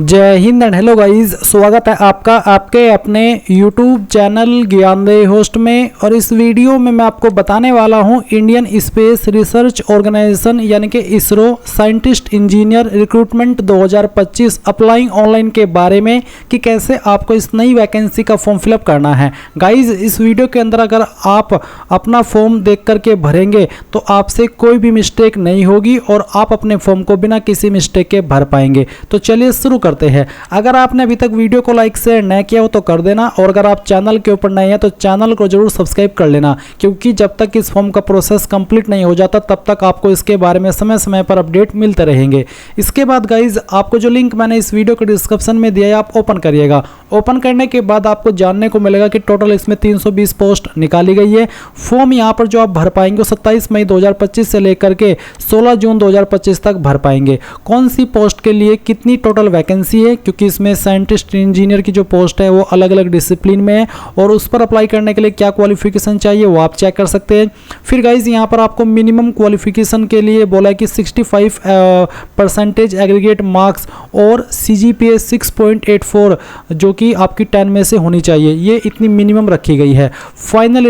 जय Hind and hello guys, स्वागत है आपका आपके अपने YouTube चैनल ज्ञानदेह होस्ट में। और इस वीडियो में मैं आपको बताने वाला हूं इंडियन स्पेस रिसर्च ऑर्गेनाइजेशन यानी कि ISRO scientist engineer recruitment 2025 applying online के बारे में कि कैसे आपको इस नई वैकेंसी का फॉर्म फिलअप करना है। गाइज, इस वीडियो के अंदर अगर आप अपना फॉर्म देख करके भरेंगे तो आपसे कोई भी मिस्टेक नहीं होगी और आप अपने फॉर्म को बिना किसी मिस्टेक के भर पाएंगे। तो चलिए शुरू करते हैं। अगर आपने अभी तक वीडियो को लाइक शेयर न किया हो तो कर देना, और अगर आप चैनल के ऊपर नए हैं तो चैनल को जरूर सब्सक्राइब कर लेना, क्योंकि जब तक इस फॉर्म का प्रोसेस कंप्लीट नहीं हो जाता तब तक आपको इसके बारे में समय समय पर अपडेट मिलते रहेंगे। इसके बाद गाइज, आपको जो लिंक मैंने इस वीडियो के डिस्क्रिप्शन में दिया है आप ओपन करिएगा। ओपन करने के बाद आपको जानने को मिलेगा कि टोटल इसमें 320 पोस्ट निकाली गई है। फॉर्म यहाँ पर जो आप भर पाएंगे 27 मई 2025 से लेकर के 16 जून 2025 तक भर पाएंगे। कौन सी पोस्ट के लिए कितनी टोटल वैकेंसी है, क्योंकि इसमें साइंटिस्ट इंजीनियर की जो पोस्ट है वो अलग अलग डिसिप्लिन में है, और उस पर अप्लाई करने के लिए क्या क्वालिफिकेशन चाहिए वो आप चेक कर सकते हैं। फिर गाइज, यहाँ पर आपको मिनिमम क्वालिफिकेशन के लिए बोला है कि 65% एग्रीगेट मार्क्स और CGPA 6.84 जो कि आपकी 10 में से होनी चाहिए, ये इतनी मिनिमम रखी गई है। Final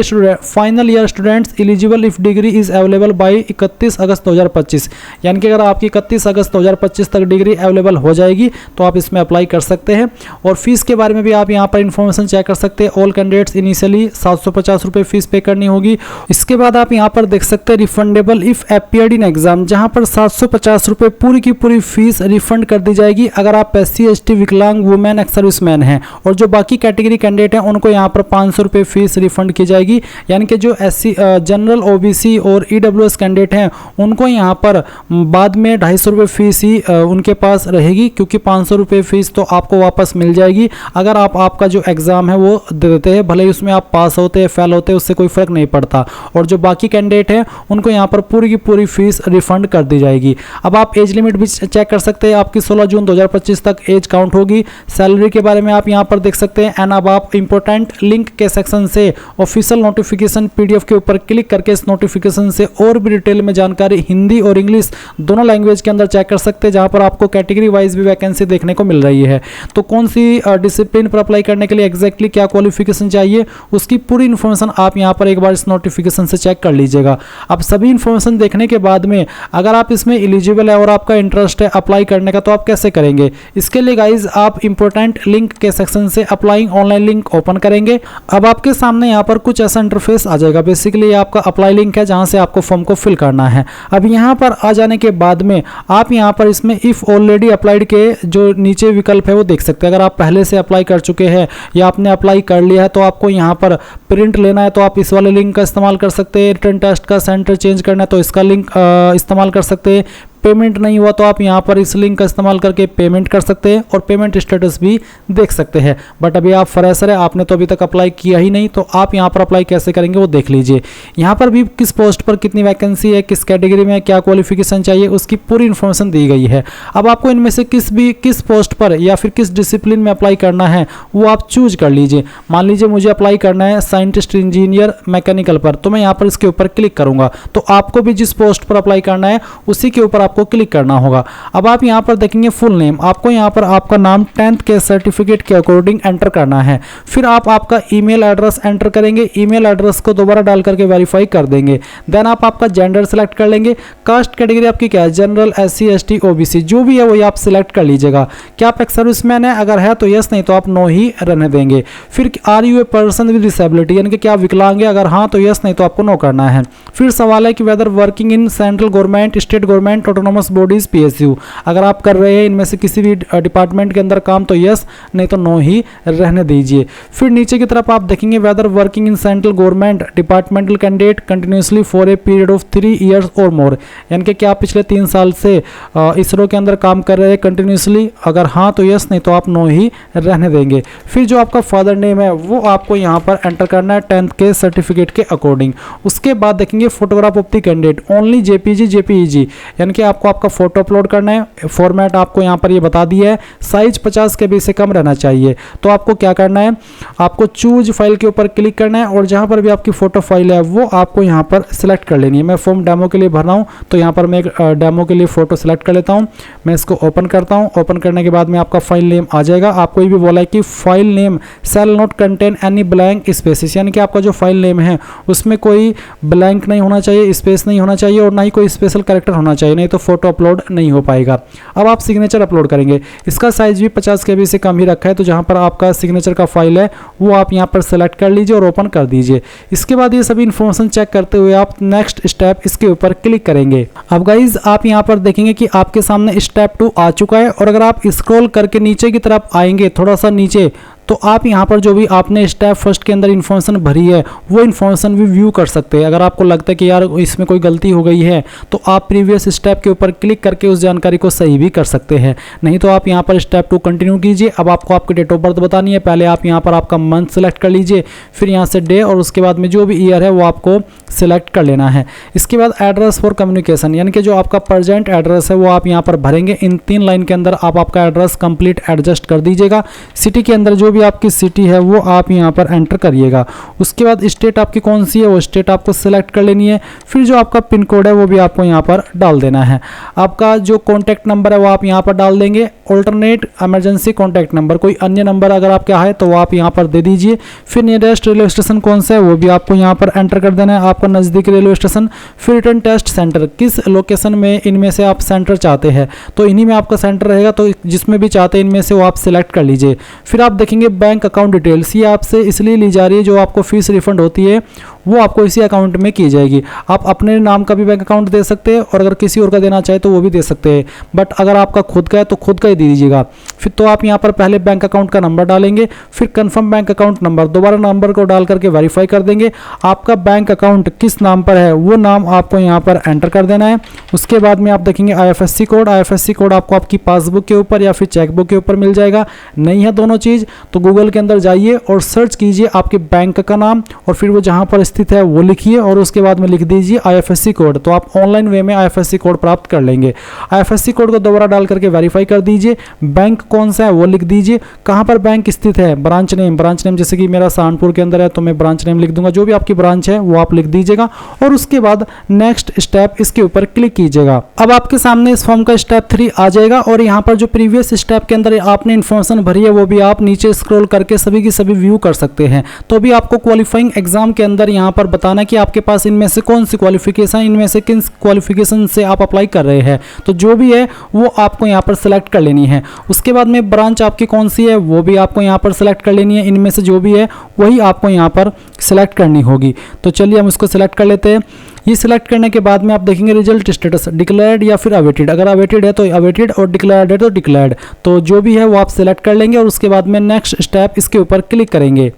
year students eligible if degree is available by 31 अगस्त 2025, यानी कि अगर आपकी 31 अगस्त 2025 तक डिग्री अवेलेबल हो जाएगी तो आप इसमें अप्लाई कर सकते हैं। और फीस के बारे में भी आप यहाँ पर इंफॉर्मेशन चेक कर सकते हैं। ऑल कैंडिडेट्स इनिशियली 750 रुपये फीस पे करनी होगी। इसके बाद आप यहाँ पर देख सकते हैं refundable if appeared in exam, जहाँ पर 750 रुपये पूरी की पूरी फीस रिफंड कर दी जाएगी अगर आप SC ST विकलांग वुमेन एक्स सर्विसमैन हैं। और जो बाकी कैटेगरी कैंडिडेट हैं उनको यहाँ पर 500 रुपये फीस रिफंड की जाएगी, यानी कि जो SC जनरल OBC और EWS कैंडिडेट हैं उनको यहाँ पर बाद में 250 रुपये फीस ही उनके पास रहेगी, क्योंकि 500 रुपये फीस तो आपको वापस मिल जाएगी अगर आपका जो एग्ज़ाम है वो दे देते हैं। भले ही उसमें आप पास होते हैं फेल होते हैं उससे कोई फ़र्क नहीं पड़ता। और जो बाकी कैंडिडेट हैं उनको यहाँ पर पूरी की पूरी फीस रिफंड कर दी जाएगी। अब आप एज लिमिट भी चेक कर सकते हैं, आपकी 16 जून 2025 तक एज काउंट होगी। सैलरी के बारे में आप यहाँ पर देख सकते हैं। एंड अब आप इंपॉर्टेंट लिंक के सेक्शन से ऑफिशियल नोटिफिकेशन PDF के ऊपर क्लिक करके इस नोटिफिकेशन से और भी डिटेल में जानकारी हिंदी और इंग्लिश दोनों लैंग्वेज के अंदर चेक कर सकते हैं, जहाँ पर आपको कैटेगरी वाइज भी वैकेंसी देखने को मिल रही है। तो कौन सी डिसिप्लिन पर अप्लाई करने के लिए एग्जैक्टली क्या क्वालिफिकेशन चाहिए उसकी पूरी इन्फॉर्मेशन आप यहाँ पर एक बार इस नोटिफिकेशन से चेक कर लीजिएगा। अब सभी इन्फॉर्मेशन देखने के बाद में अगर आप इसमें एलिजिबल है और आपका इंटरेस्ट है अप्लाई करने का तो आप कैसे करेंगे। इसके लिए गाइज आप इंपॉर्टेंट लिंक के सेक्शन से अप्लाइंग ऑनलाइन लिंक ओपन करेंगे। अब आपके सामने यहाँ पर कुछ ऐसा इंटरफेस आ जाएगा। बेसिकली आपका अप्लाई लिंक है जहाँ से आपको फॉर्म को फिल करना है। अब यहाँ पर आ जाने के बाद में आप यहाँ पर इसमें इफ ऑलरेडी अप्लाइड के जो नीचे विकल्प है वो देख सकते हैं। अगर आप पहले से अप्लाई कर चुके हैं या आपने अप्लाई कर लिया है तो आपको यहाँ पर प्रिंट लेना है तो आप इस वाले लिंक का इस्तेमाल कर सकते हैं। रिटर्न टेस्ट का सेंटर चेंज करना है तो इसका लिंक इस्तेमाल कर सकते हैं। पेमेंट नहीं हुआ तो आप यहाँ पर इस लिंक का इस्तेमाल करके पेमेंट कर सकते हैं और पेमेंट स्टेटस भी देख सकते हैं। बट अभी आप फ्रेशर है, आपने तो अभी तक अप्लाई किया ही नहीं, तो आप यहाँ पर अप्लाई कैसे करेंगे वो देख लीजिए। यहाँ पर भी किस पोस्ट पर कितनी वैकेंसी है, किस कैटेगरी में क्या क्वालिफिकेशन चाहिए उसकी पूरी इन्फॉर्मेशन दी गई है। अब आपको इनमें से किस पोस्ट पर या फिर किस डिसिप्लिन में अप्लाई करना है वो आप चूज कर लीजिए। मान लीजिए मुझे अप्लाई करना है साइंटिस्ट इंजीनियर मैकेनिकल पर, तो मैं यहाँ पर इसके ऊपर क्लिक करूंगा। तो आपको भी जिस पोस्ट पर अप्लाई करना है उसी के ऊपर आपको क्लिक करना होगा। अब आप यहां पर देखेंगे फुल नेम, आपको यहां पर आपका नाम 10th के सर्टिफिकेट के अकॉर्डिंग एंटर करना है। फिर आप आपका ईमेल एड्रेस एंटर करेंगे, ईमेल एड्रेस को दोबारा डाल करके वेरीफाई कर देंगे। देन आप आपका जेंडर सेलेक्ट कर लेंगे। कास्ट कैटेगरी आपकी क्या है, जनरल SC ST OBC जो भी है वही आप सिलेक्ट कर लीजिएगा। क्या आप एक सर्विसमैन है, अगर है तो यस, नहीं तो आप नो ही रहने देंगे। फिर are you a person with disability, यानी कि क्या विकलांग है, अगर हाँ तो यस, नहीं तो आपको नो करना है। फिर सवाल है कि whether working in central government, state government, autonomous bodies, PSU, अगर आप कर रहे हैं इनमें से किसी भी डिपार्टमेंट के अंदर काम तो यस, नहीं तो नो ही रहने दीजिए। फिर नीचे की तरफ आप देखेंगे whether working in central government departmental candidate continuously for a period of 3 years और मोर, यानी कि क्या आप पिछले 3 साल से इसरो के अंदर काम कर रहे हैं कंटिन्यूसली, अगर हाँ तो यस, नहीं तो आप नो ही रहने देंगे। फिर जो आपका फादर नेम है वो आपको यहाँ पर एंटर करना है 10th के सर्टिफिकेट के अकॉर्डिंग। उसके बाद देखेंगे photograph of the candidate only JPG JPEG, यानी कि आपको आपका फोटो अपलोड करना है। फॉर्मेट आपको यहाँ पर ये बता दिया है, साइज 50 KB से कम रहना चाहिए। तो आपको क्या करना है, आपको चूज फाइल के ऊपर क्लिक करना है और जहाँ पर भी आपकी फोटो फाइल है वो आपको यहाँ पर सिलेक्ट कर लेनी है। मैं फॉर्म डेमो के लिए भर रहा हूँ, तो यहाँ पर मैं एक डेमो के लिए फ़ोटो सेलेक्ट कर लेता हूँ। मैं इसको ओपन करता हूँ। ओपन करने के बाद में आपका फाइल नेम आ जाएगा। आपको ये भी बोला है कि file name shall not contain any blank spaces, यानी कि आपका जो फाइल नेम है उसमें कोई ब्लैंक नहीं होना चाहिए, स्पेस नहीं होना चाहिए और ना ही कोई स्पेशल कैरेक्टर होना चाहिए, नहीं तो फोटो अपलोड नहीं हो पाएगा। अब आप सिग्नेचर अपलोड करेंगे। इसका साइज भी 50 KB से कम ही रखा है, तो जहाँ पर आपका सिग्नेचर का फाइल है वो आप यहाँ पर सेलेक्ट कर लीजिए और ओपन कर दीजिए। इसके बाद ये सभी इन्फॉर्मेशन चेक करते हुए आप नेक्स्ट स्टेप इसके ऊपर क्लिक करेंगे। अब गाइज आप यहाँ पर देखेंगे कि आपके सामने स्टेप 2 आ चुका है और अगर आप स्क्रॉल करके नीचे की तरफ आएंगे थोड़ा सा नीचे, तो आप यहाँ पर जो भी आपने स्टेप फर्स्ट के अंदर इन्फॉर्मेशन भरी है वो इन्फॉर्मेशन भी व्यू कर सकते हैं। अगर आपको लगता है कि यार इसमें कोई गलती हो गई है तो आप प्रीवियस स्टेप के ऊपर क्लिक करके उस जानकारी को सही भी कर सकते हैं। नहीं तो आप यहाँ पर स्टेप 2 कंटिन्यू कीजिए। अब आपको आपकी डेट ऑफ बर्थ बतानी है। पहले आप यहाँ पर आपका मंथ सेलेक्ट कर लीजिए, फिर यहाँ से डे और उसके बाद में जो भी ईयर है वो आपको सिलेक्ट कर लेना है। इसके बाद एड्रेस फॉर कम्युनिकेशन, यानी कि जो आपका प्रेजेंट एड्रेस है वो आप यहाँ पर भरेंगे। इन 3 लाइन के अंदर आप आपका एड्रेस कंप्लीट एडजस्ट कर दीजिएगा। सिटी के अंदर जो भी आपकी सिटी है वो आप यहाँ पर एंटर करिएगा। उसके बाद स्टेट आपकी कौन सी है वो स्टेट आपको सिलेक्ट कर लेनी है। फिर जो आपका पिन कोड है वो भी आपको यहाँ पर डाल देना है। आपका जो कॉन्टैक्ट नंबर है वो आप यहाँ पर डाल देंगे। ऑल्टरनेट इमरजेंसी कॉन्टैक्ट नंबर, कोई अन्य नंबर अगर आपका है तो वो आप यहाँ पर दे दीजिए। फिर नियरेस्ट रेलवे स्टेशन कौन सा है वो भी आपको यहाँ पर एंटर कर देना है, आपका नज़दीकी रेलवे स्टेशन। फिर रिटर्न टेस्ट सेंटर, किस लोकेशन में इनमें से आप सेंटर चाहते हैं तो इन्हीं में आपका सेंटर रहेगा, तो जिसमें भी चाहते हैं इनमें से वो आप सिलेक्ट कर लीजिए। फिर आप देखेंगे बैंक अकाउंट डिटेल्स, ये आपसे इसलिए ली जा रही है जो आपको फीस रिफंड होती है वो आपको इसी अकाउंट में की जाएगी। आप अपने नाम का भी बैंक अकाउंट दे सकते हैं और अगर किसी और का देना चाहे तो वो भी दे सकते हैं, बट अगर आपका खुद का है तो खुद का ही दे दीजिएगा। फिर तो आप यहाँ पर पहले बैंक अकाउंट का नंबर डालेंगे, फिर कंफर्म बैंक अकाउंट नंबर, दोबारा नंबर को डाल करके वेरीफाई कर देंगे। आपका बैंक अकाउंट किस नाम पर है वो नाम आपको यहाँ पर एंटर कर देना है। उसके बाद में आप देखेंगे IFSC कोड। IFSC कोड आपको आपकी पासबुक के ऊपर या फिर चेकबुक के ऊपर मिल जाएगा। नहीं है दोनों चीज़ तो गूगल के अंदर जाइए और सर्च कीजिए आपके बैंक का नाम और फिर वो जहाँ पर स्थित है वो लिखिए और उसके बाद में लिख दीजिए IFSC कोड, तो आप ऑनलाइन वे में IFSC कोड प्राप्त कर लेंगे। IFSC कोड को दोबारा डाल करके वेरीफाई कर दीजिए। बैंक कौन सा है वो लिख दीजिए। कहाँ पर बैंक स्थित है, ब्रांच नेम जैसे कि मेरा सहारनपुर के अंदर है तो मैं ब्रांच नेम लिख दूंगा। जो भी आपकी ब्रांच है वो आप लिख दीजिएगा और उसके बाद नेक्स्ट स्टेप इसके ऊपर क्लिक कीजिएगा। अब आपके सामने इस फॉर्म का स्टेप 3 आ जाएगा और यहाँ पर जो प्रीवियस स्टेप के अंदर आपने इन्फॉर्मेशन भरी है वो भी आप नीचे स्क्रॉल करके सभी की सभी व्यू कर सकते हैं। तो अभी आपको क्वालिफाइंग एग्जाम के अंदर यहाँ पर बताना कि आपके पास इनमें से कौन सी क्वालिफिकेशन, इनमें से किन क्वालिफिकेशन से आप अप्लाई कर रहे हैं, तो जो भी है वो आपको यहाँ पर सेलेक्ट कर लेनी है। उसके बाद में ब्रांच आपकी कौन सी है वो भी आपको यहाँ पर सेलेक्ट कर लेनी है। इनमें से जो भी है वही आपको यहाँ पर सेलेक्ट करनी होगी। तो चलिए हम इसको सेलेक्ट कर लेते हैं। ये सिलेक्ट करने के बाद में आप देखेंगे रिजल्ट स्टेटस डिक्लेयर्ड या फिर अवेटेड। अगर अवेटेड है तो अवेटेड और डिक्लेयर्ड है तो डिक्लेयर्ड, तो जो भी है वो आप सेलेक्ट कर लेंगे और उसके बाद में नेक्स्ट स्टेप इसके ऊपर क्लिक करेंगे।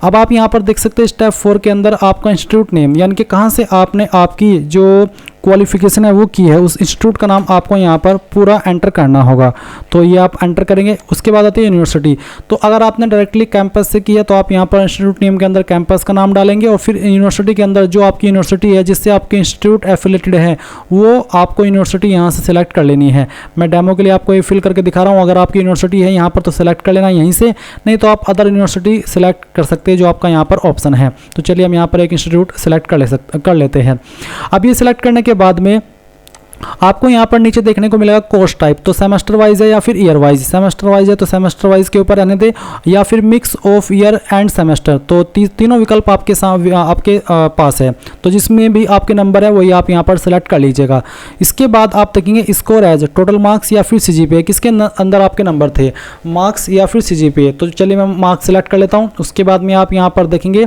अब आप यहाँ पर देख सकते हैं स्टेप 4 के अंदर आपका इंस्टीट्यूट नेम, यानी कि कहाँ से आपने आपकी जो क्वालिफिकेशन है वो की है उस इंस्टीट्यूट का नाम आपको यहाँ पर पूरा एंटर करना होगा। तो ये आप एंटर करेंगे। उसके बाद आती है यूनिवर्सिटी। तो अगर आपने डायरेक्टली कैंपस से की है तो आप यहाँ पर इंस्टीट्यूट नेम के अंदर कैंपस का नाम डालेंगे और फिर यूनिवर्सिटी के अंदर जो आपकी यूनिवर्सिटी है जिससे आपके इंस्टीट्यूट एफिलेटेड है वो आपको यूनिवर्सिटी यहाँ से सिलेक्ट कर लेनी है। मैं डेमो के लिए आपको ये फिल करके दिखा रहा हूँ। अगर आपकी यूनिवर्सिटी है यहाँ पर तो सिलेक्ट कर लेना यहीं से, नहीं तो आप अदर यूनिवर्सिटी सिलेक्ट कर सकते हैं जो आपका यहाँ पर ऑप्शन है। तो चलिए हम यहाँ पर एक इंस्टीट्यूट सेलेक्ट कर लेते हैं। अब ये सिलेक्ट करने के बाद में आपको यहाँ पर नीचे देखने को मिलेगा कोर्स टाइप, तो सेमेस्टर वाइज है या फिर ईयर वाइज। सेमेस्टर वाइज है तो सेमेस्टर वाइज के ऊपर रहने दे या फिर mix of year end semester, तो तीनों विकल्प आपके पास है। तो जिसमें भी आपके नंबर है वही आप यहाँ पर सेलेक्ट कर लीजिएगा। इसके बाद आप देखेंगे स्कोर एज टोटल मार्क्स या फिर CGPA, किसके अंदर आपके नंबर थे, मार्क्स या फिर CGPA। तो चलिए मैं मार्क्स सेलेक्ट कर लेता हूँ। उसके बाद में आप यहाँ पर देखेंगे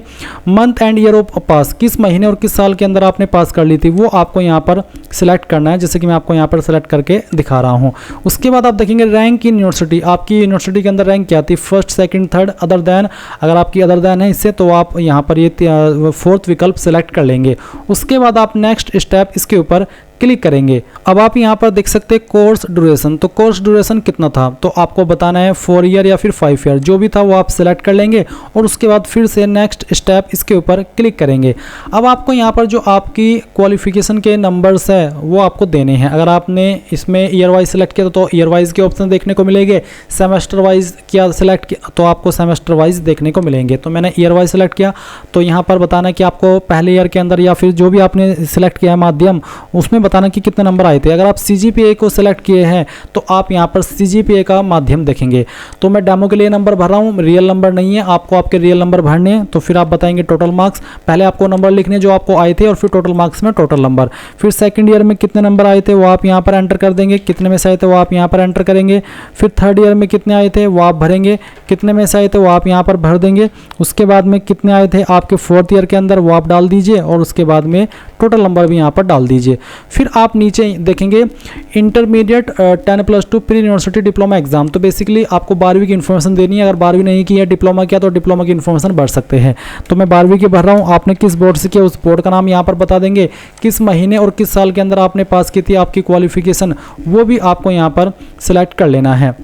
मंथ एंड ईयर ऑफ पास, किस महीने और किस साल के अंदर आपने पास कर ली थी वो आपको यहाँ पर सिलेक्ट करना है, जैसे कि मैं आपको यहाँ पर सेलेक्ट करके दिखा रहा हूँ। उसके बाद आप देखेंगे रैंक इन यूनिवर्सिटी, आपकी यूनिवर्सिटी के अंदर रैंक क्या थी, first second third other than. अगर आपकी अदर दैन है इससे तो आप यहाँ पर ये 4th विकल्प सेलेक्ट कर लेंगे। उसके बाद आप नेक्स्ट स्टेप इसके ऊपर क्लिक करेंगे। अब आप यहाँ पर देख सकते हैं कोर्स ड्यूरेशन। तो कोर्स ड्यूरेशन कितना था, तो आपको बताना है 4 ईयर या फिर 5 ईयर, जो भी था वो आप सिलेक्ट कर लेंगे और उसके बाद फिर से नेक्स्ट स्टेप इसके ऊपर क्लिक करेंगे। अब आपको यहाँ पर जो आपकी क्वालिफिकेशन के नंबर्स है वो आपको देने हैं। अगर आपने इसमें ईयर वाइज सेलेक्ट किया तो ईयर वाइज के ऑप्शन देखने को मिलेंगे, सेमेस्टर वाइज किया सेलेक्ट किया तो आपको सेमेस्टर वाइज देखने को मिलेंगे। तो मैंने ईयर वाइज सेलेक्ट किया, तो यहाँ पर बताना है कि आपको पहले ईयर के अंदर या फिर जो भी आपने सिलेक्ट किया है माध्यम, उसमें बताना कि कितने नंबर आए थे। अगर आप CGPA को सिलेक्ट किए हैं तो आप यहाँ पर CGPA का माध्यम देखेंगे। तो मैं डेमो के लिए नंबर भर रहा हूँ, रियल नंबर नहीं है, आपको आपके रियल नंबर भरने हैं। तो फिर आप बताएंगे टोटल मार्क्स, पहले आपको नंबर लिखने जो आपको आए थे और फिर टोटल मार्क्स में टोटल नंबर। फिर सेकंड ईयर में कितने नंबर आए थे वो आप यहाँ पर एंटर कर देंगे, कितने में से आए थे वो आप यहाँ पर एंटर करेंगे। फिर थर्ड ईयर में कितने आए थे वो आप भरेंगे, कितने में से आए थे वो आप यहाँ पर भर देंगे। उसके बाद में कितने आए थे आपके फोर्थ ईयर के अंदर वो आप डाल दीजिए और उसके बाद में टोटल नंबर भी यहाँ पर डाल दीजिए। फिर आप नीचे देखेंगे intermediate 10+2 pre university diploma exam. तो बेसिकली आपको 12वीं की इन्फॉर्मेशन देनी है। अगर 12वीं नहीं की है, डिप्लोमा किया, तो डिप्लोमा की इन्फॉर्मेशन भर सकते हैं। तो मैं 12वीं की भर रहा हूँ, आपने किस बोर्ड से किया उस बोर्ड का नाम यहाँ पर बता देंगे, किस महीने और किस साल के अंदर आपने पास की थी आपकी क्वालिफिकेशन, वो भी आपको यहाँ पर सिलेक्ट कर लेना है।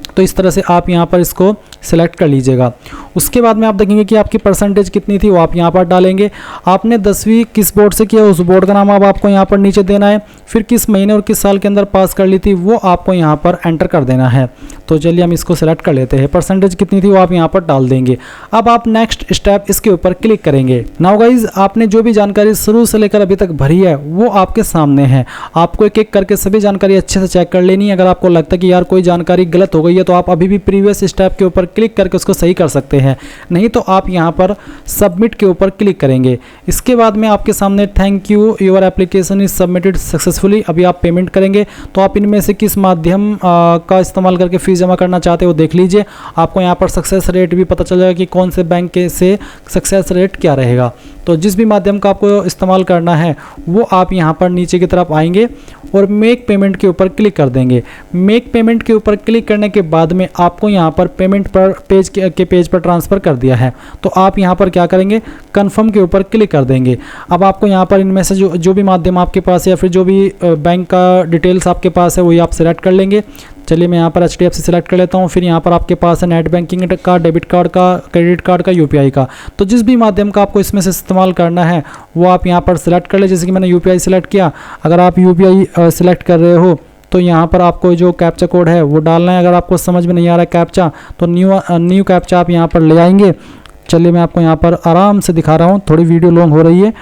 तो इस तरह से आप यहाँ पर इसको सिलेक्ट कर लीजिएगा। उसके बाद में आप देखेंगे कि आपकी परसेंटेज कितनी थी वो आप यहाँ पर डालेंगे। आपने 10वीं किस बोर्ड से किया उस बोर्ड का नाम अब आपको यहाँ पर नीचे देना है। फिर किस महीने और किस साल के अंदर पास कर ली थी वो आपको यहाँ पर एंटर कर देना है। तो चलिए हम इसको सिलेक्ट कर लेते हैं। परसेंटेज कितनी थी वो आप यहाँ पर डाल देंगे। अब आप नेक्स्ट स्टेप इसके ऊपर क्लिक करेंगे। नाउ गाइज, आपने जो भी जानकारी शुरू से लेकर अभी तक भरी है वो आपके सामने है। आपको एक एक करके सभी जानकारी अच्छे से चेक कर लेनी है। अगर आपको लगता है कि यार कोई जानकारी गलत हो गई है तो आप अभी भी प्रीवियस स्टेप के ऊपर क्लिक करके उसको सही कर सकते हैं, नहीं तो आप यहाँ पर सबमिट के ऊपर क्लिक करेंगे। इसके बाद में आपके सामने thank you your application is submitted successfully. अभी आप पेमेंट करेंगे तो आप इनमें से किस माध्यम का इस्तेमाल करके फीस जमा करना चाहते हो देख लीजिए। आपको यहाँ पर सक्सेस रेट भी पता चल जाएगा कि कौन से बैंक के से सक्सेस रेट क्या रहेगा। तो जिस भी माध्यम का आपको इस्तेमाल करना है वो आप यहाँ पर नीचे की तरफ आएंगे और मेक पेमेंट के ऊपर क्लिक कर देंगे। मेक पेमेंट के ऊपर क्लिक करने के बाद में आपको यहाँ पर पेमेंट पर पेज पर ट्रांसफ़र कर दिया है। तो आप यहाँ पर क्या करेंगे, कन्फर्म के ऊपर क्लिक कर देंगे। अब आपको यहाँ पर इनमें से जो भी माध्यम आपके पास है या फिर जो भी बैंक का डिटेल्स आपके पास है वही आप सिलेक्ट कर लेंगे। चलिए मैं यहाँ पर HDFC सिलेक्ट कर लेता हूँ। फिर यहाँ पर आपके पास है नेट बैंकिंग का, डेबिट कार्ड का, क्रेडिट कार्ड का, UPI का। तो जिस भी माध्यम का आपको इसमें से इस्तेमाल करना है वो आप यहाँ पर सिलेक्ट कर ले। जैसे कि मैंने UPI सिलेक्ट किया। अगर आप UPI सिलेक्ट कर रहे हो तो यहाँ पर आपको जो कैप्चा कोड है वो डालना है। अगर आपको समझ में नहीं आ रहा है कैप्चा तो न्यू कैप्चा आप यहाँ पर ले आएंगे। चलिए मैं आपको यहाँ पर आराम से दिखा रहा हूँ, थोड़ी वीडियो लॉन्ग हो रही है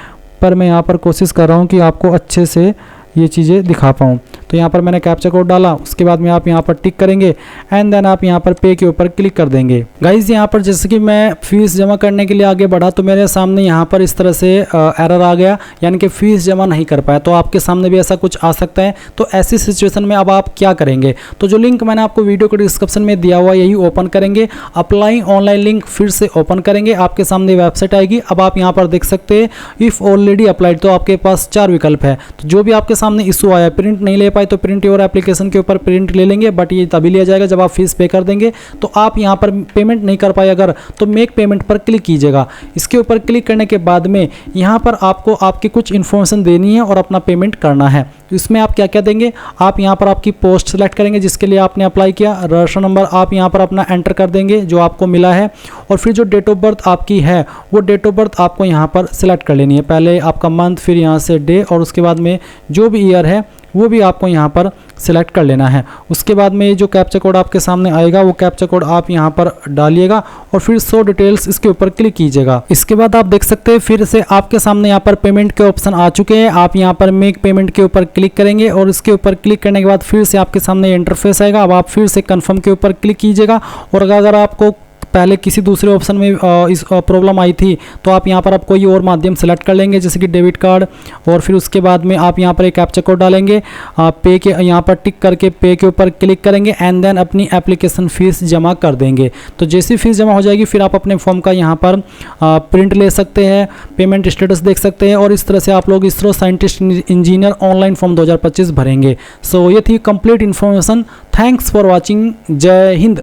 पर मैं यहाँ पर कोशिश कर रहा हूँ कि आपको अच्छे से ये चीज़ें दिखा पाऊँ। तो यहाँ पर मैंने कैप्चा कोड डाला, उसके बाद में आप यहाँ पर टिक करेंगे एंड देन आप यहाँ पर पे के ऊपर क्लिक कर देंगे। गाइज यहाँ पर जैसे कि मैं फीस जमा करने के लिए आगे बढ़ा तो मेरे सामने यहाँ पर इस तरह से एरर आ गया, यानी कि फ़ीस जमा नहीं कर पाया। तो आपके सामने भी ऐसा कुछ आ सकता है। तो ऐसी सिचुएशन में अब आप क्या करेंगे, तो जो लिंक मैंने आपको वीडियो के डिस्क्रिप्शन में दिया हुआ यही ओपन करेंगे। अप्लाई ऑनलाइन लिंक फिर से ओपन करेंगे, आपके सामने वेबसाइट आएगी। अब आप यहाँ पर देख सकते हैं इफ़ ऑलरेडी अप्लाइड, तो आपके पास 4 विकल्प है। तो जो भी आपके सामने इशू आया, प्रिंट नहीं ले पाए तो प्रिंट योर एप्लीकेशन के ऊपर प्रिंट ले लेंगे, बट ये तभी लिया जाएगा जब आप फीस पे कर देंगे। तो आप यहाँ पर पेमेंट नहीं कर पाए अगर, तो मेक पेमेंट पर क्लिक कीजिएगा। इसके ऊपर क्लिक करने के बाद में यहाँ पर आपको आपकी कुछ इन्फॉर्मेशन देनी है और अपना पेमेंट करना है। इसमें आप क्या क्या देंगे, आप यहाँ पर आपकी पोस्ट सेलेक्ट करेंगे जिसके लिए आपने अप्लाई किया, रजिस्ट्रेशन नंबर आप यहाँ पर अपना एंटर कर देंगे जो आपको मिला है, और फिर जो डेट ऑफ बर्थ आपकी है वो डेट ऑफ बर्थ आपको यहाँ पर सिलेक्ट कर लेनी है। पहले आपका मंथ, फिर यहाँ से डे, और उसके बाद में जो भी ईयर है वो भी आपको यहाँ पर सिलेक्ट कर लेना है। उसके बाद में ये जो कैप्चा कोड आपके सामने आएगा वो कैप्चा कोड आप यहाँ पर डालिएगा और फिर शो डिटेल्स इसके ऊपर क्लिक कीजिएगा। इसके बाद आप देख सकते हैं फिर से आपके सामने यहाँ पर पेमेंट के ऑप्शन आ चुके हैं। आप यहाँ पर मेक पेमेंट के ऊपर क्लिक करेंगे और इसके ऊपर क्लिक करने के बाद फिर से आपके सामने इंटरफेस आएगा। अब आप फिर से कन्फर्म के ऊपर क्लिक कीजिएगा, और अगर आपको पहले किसी दूसरे ऑप्शन में इस प्रॉब्लम आई थी तो आप यहाँ पर आप कोई और माध्यम सेलेक्ट कर लेंगे जैसे कि डेबिट कार्ड, और फिर उसके बाद में आप यहाँ पर एक कैप्चा कोड डालेंगे, पे के यहाँ पर टिक करके पे के ऊपर क्लिक करेंगे एंड देन अपनी एप्लीकेशन फ़ीस जमा कर देंगे। तो जैसी फ़ीस जमा हो जाएगी फिर आप अपने फॉर्म का यहाँ पर प्रिंट ले सकते हैं, पेमेंट स्टेटस देख सकते हैं, और इस तरह से आप लोग ISRO scientist engineer online form 2025 भरेंगे। सो ये थी complete information. Thanks for watching. जय हिंद।